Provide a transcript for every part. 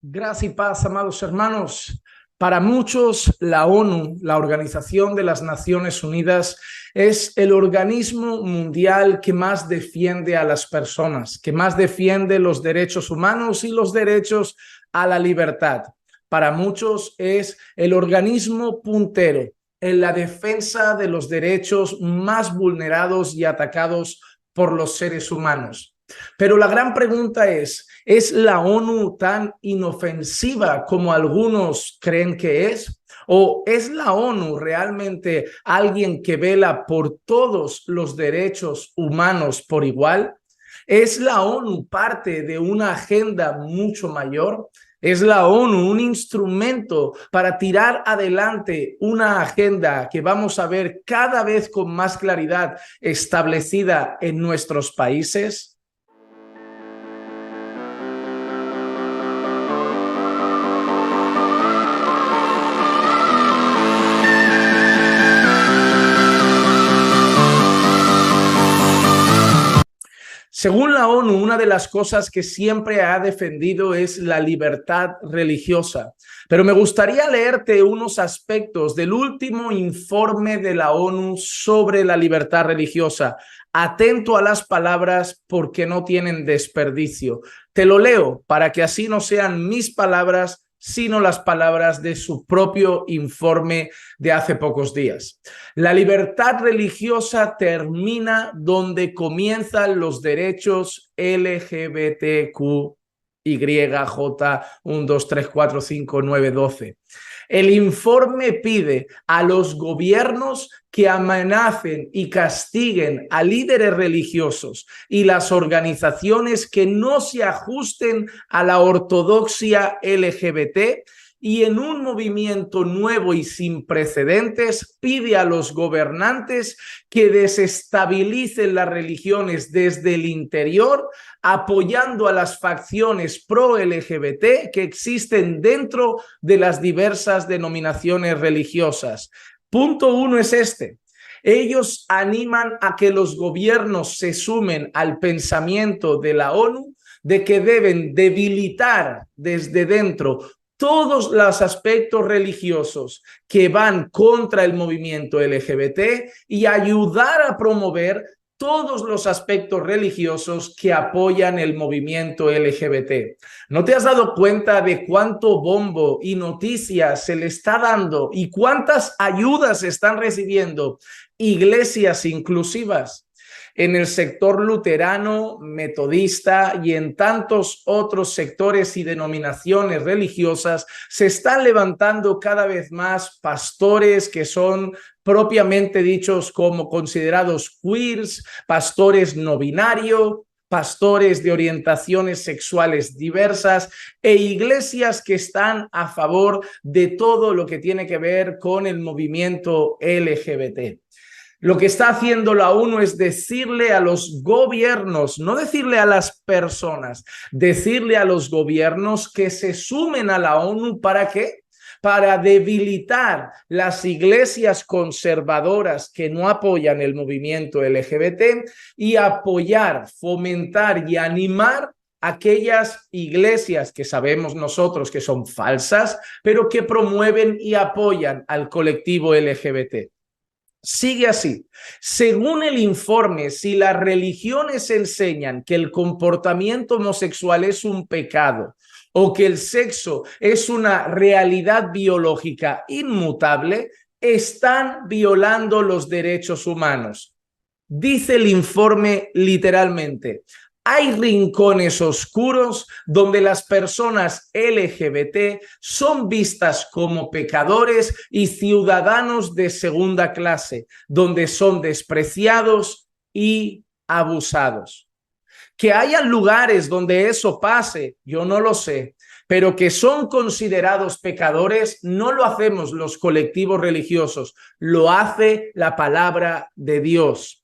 Gracia y paz, amados hermanos. Para muchos, la ONU, la Organización de las Naciones Unidas, es el organismo mundial que más defiende a las personas, que más defiende los derechos humanos y los derechos a la libertad. Para muchos es el organismo puntero en la defensa de los derechos más vulnerados y atacados por los seres humanos. Pero la gran pregunta ¿es la ONU tan inofensiva como algunos creen que es? ¿O es la ONU realmente alguien que vela por todos los derechos humanos por igual? ¿Es la ONU parte de una agenda mucho mayor? ¿Es la ONU un instrumento para tirar adelante una agenda que vamos a ver cada vez con más claridad establecida en nuestros países? Según la ONU, una de las cosas que siempre ha defendido es la libertad religiosa. Pero me gustaría leerte unos aspectos del último informe de la ONU sobre la libertad religiosa. Atento a las palabras porque no tienen desperdicio. Te lo leo para que así no sean mis palabras, sino las palabras de su propio informe de hace pocos días. La libertad religiosa termina donde comienzan los derechos LGBTQ, J, 1, 2, 3, 4, 5, 9, 12. El informe pide a los gobiernos que amenacen y castiguen a líderes religiosos y las organizaciones que no se ajusten a la ortodoxia LGBT, y en un movimiento nuevo y sin precedentes pide a los gobernantes que desestabilicen las religiones desde el interior, apoyando a las facciones pro-LGBT que existen dentro de las diversas denominaciones religiosas. Punto uno es este. Ellos animan a que los gobiernos se sumen al pensamiento de la ONU de que deben debilitar desde dentro todos los aspectos religiosos que van contra el movimiento LGBT y ayudar a promover todos los aspectos religiosos que apoyan el movimiento LGBT. ¿No te has dado cuenta de cuánto bombo y noticias se le está dando y cuántas ayudas están recibiendo iglesias inclusivas? En el sector luterano, metodista y en tantos otros sectores y denominaciones religiosas se están levantando cada vez más pastores que son propiamente dichos como considerados queers, pastores no binario, pastores de orientaciones sexuales diversas e iglesias que están a favor de todo lo que tiene que ver con el movimiento LGBT. Lo que está haciendo la ONU es decirle a los gobiernos, no decirle a las personas, decirle a los gobiernos que se sumen a la ONU. ¿Para qué? Para debilitar las iglesias conservadoras que no apoyan el movimiento LGBT y apoyar, fomentar y animar aquellas iglesias que sabemos nosotros que son falsas, pero que promueven y apoyan al colectivo LGBT. Sigue así. Según el informe, si las religiones enseñan que el comportamiento homosexual es un pecado o que el sexo es una realidad biológica inmutable, están violando los derechos humanos. Dice el informe literalmente: hay rincones oscuros donde las personas LGBT son vistas como pecadores y ciudadanos de segunda clase, donde son despreciados y abusados. Que haya lugares donde eso pase, yo no lo sé, pero que son considerados pecadores no lo hacemos los colectivos religiosos, lo hace la palabra de Dios.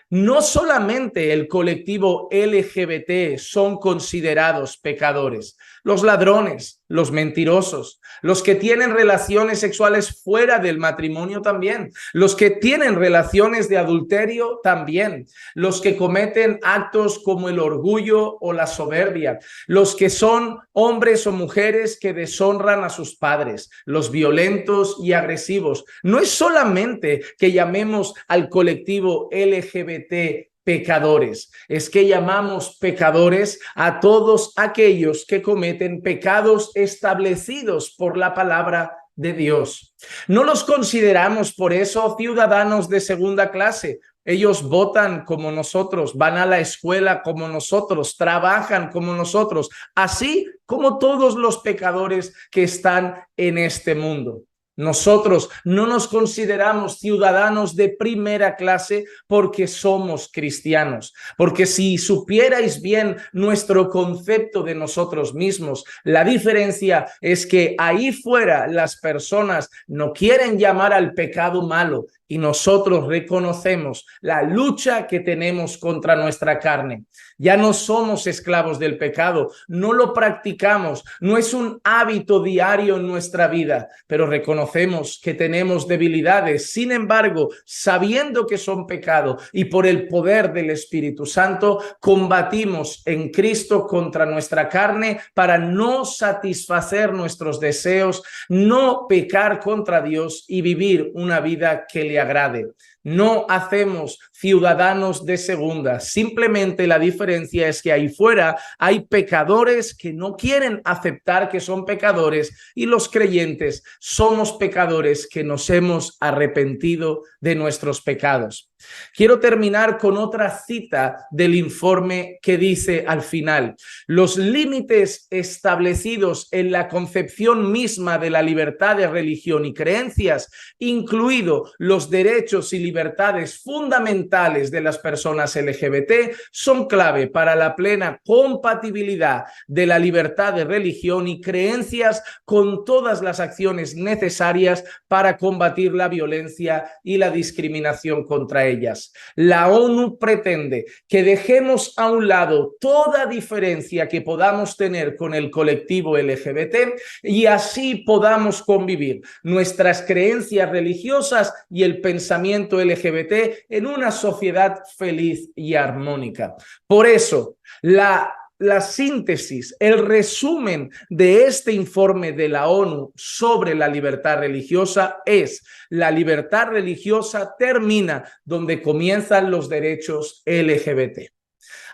No solamente el colectivo LGBT son considerados pecadores. los ladrones, los mentirosos, los que tienen relaciones sexuales fuera del matrimonio también, los que tienen relaciones de adulterio también, los que cometen actos como el orgullo o la soberbia, los que son hombres o mujeres que deshonran a sus padres, los violentos y agresivos. No es solamente que llamemos al colectivo LGBT pecadores, es que llamamos pecadores a todos aquellos que cometen pecados establecidos por la palabra de Dios. No los consideramos por eso ciudadanos de segunda clase. Ellos votan como nosotros, van a la escuela como nosotros, trabajan como nosotros, así como todos los pecadores que están en este mundo. Nosotros no nos consideramos ciudadanos de primera clase porque somos cristianos, porque si supierais bien nuestro concepto de nosotros mismos, la diferencia es que ahí fuera las personas no quieren llamar al pecado malo y nosotros reconocemos la lucha que tenemos contra nuestra carne. Ya no somos esclavos del pecado, no lo practicamos, no es un hábito diario en nuestra vida, pero reconocemos que tenemos debilidades. Sin embargo, sabiendo que son pecado y por el poder del Espíritu Santo, combatimos en Cristo contra nuestra carne para no satisfacer nuestros deseos, no pecar contra Dios y vivir una vida que le agrade. No hacemos ciudadanos de segunda, simplemente la diferencia es que ahí fuera hay pecadores que no quieren aceptar que son pecadores y los creyentes somos pecadores que nos hemos arrepentido de nuestros pecados. Quiero terminar con otra cita del informe que dice al final: los límites establecidos en la concepción misma de la libertad de religión y creencias, incluido los derechos y libertades fundamentales de las personas LGBT, son clave para la plena compatibilidad de la libertad de religión y creencias con todas las acciones necesarias para combatir la violencia y la discriminación contra ellas. La ONU pretende que dejemos a un lado toda diferencia que podamos tener con el colectivo LGBT y así podamos convivir nuestras creencias religiosas y el pensamiento LGBT en una sociedad feliz y armónica. Por eso, la síntesis, el resumen de este informe de la ONU sobre la libertad religiosa es: la libertad religiosa termina donde comienzan los derechos LGBT.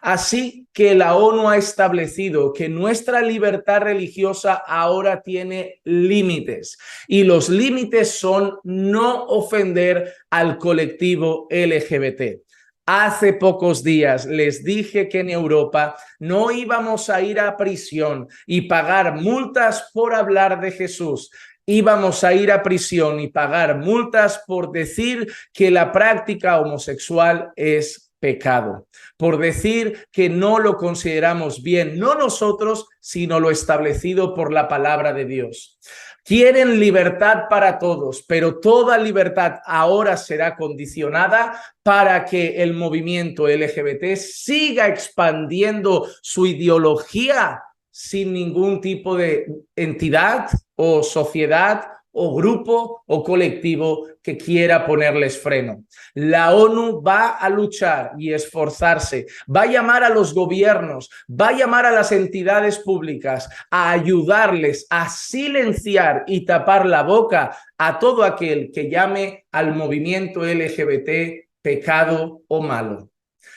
Así que la ONU ha establecido que nuestra libertad religiosa ahora tiene límites y los límites son no ofender al colectivo LGBT. Hace pocos días les dije que en Europa no íbamos a ir a prisión y pagar multas por hablar de Jesús. Íbamos a ir a prisión y pagar multas por decir que la práctica homosexual es pecado, por decir que no lo consideramos bien, no nosotros, sino lo establecido por la palabra de Dios. Quieren libertad para todos, pero toda libertad ahora será condicionada para que el movimiento LGBT siga expandiendo su ideología sin ningún tipo de entidad o sociedad o grupo o colectivo que quiera ponerles freno. La ONU va a luchar y esforzarse, va a llamar a los gobiernos, va a llamar a las entidades públicas a ayudarles a silenciar y tapar la boca a todo aquel que llame al movimiento LGBT pecado o malo.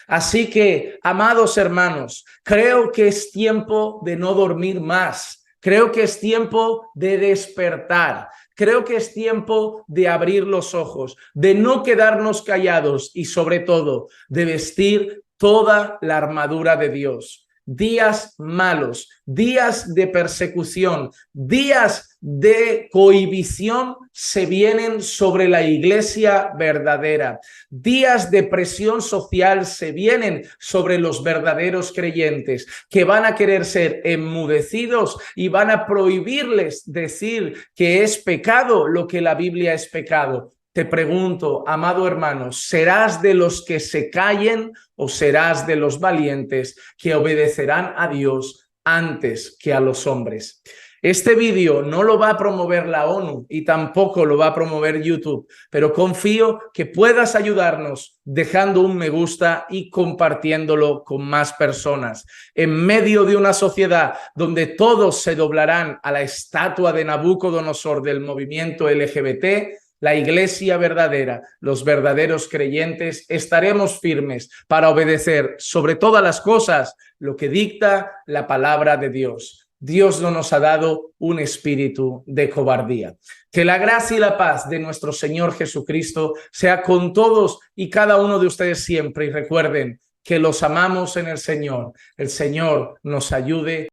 Así que, amados hermanos, creo que es tiempo de no dormir más. Creo que es tiempo de despertar. Creo que es tiempo de abrir los ojos, de no quedarnos callados y sobre todo de vestir toda la armadura de Dios. Días malos, días de persecución, días de cohibición se vienen sobre la iglesia verdadera. Días de presión social se vienen sobre los verdaderos creyentes que van a querer ser enmudecidos y van a prohibirles decir que es pecado lo que la Biblia es pecado. Te pregunto, amado hermano, ¿serás de los que se callen o serás de los valientes que obedecerán a Dios antes que a los hombres. Este vídeo no lo va a promover la ONU y tampoco lo va a promover YouTube, pero confío que puedas ayudarnos dejando un me gusta y compartiéndolo con más personas. En medio de una sociedad donde todos se doblarán a la estatua de Nabucodonosor del movimiento LGBT, la iglesia verdadera, los verdaderos creyentes, estaremos firmes para obedecer sobre todas las cosas lo que dicta la palabra de Dios. Dios no nos ha dado un espíritu de cobardía. Que la gracia y la paz de nuestro Señor Jesucristo sea con todos y cada uno de ustedes siempre. Y recuerden que los amamos en el Señor. El Señor nos ayude.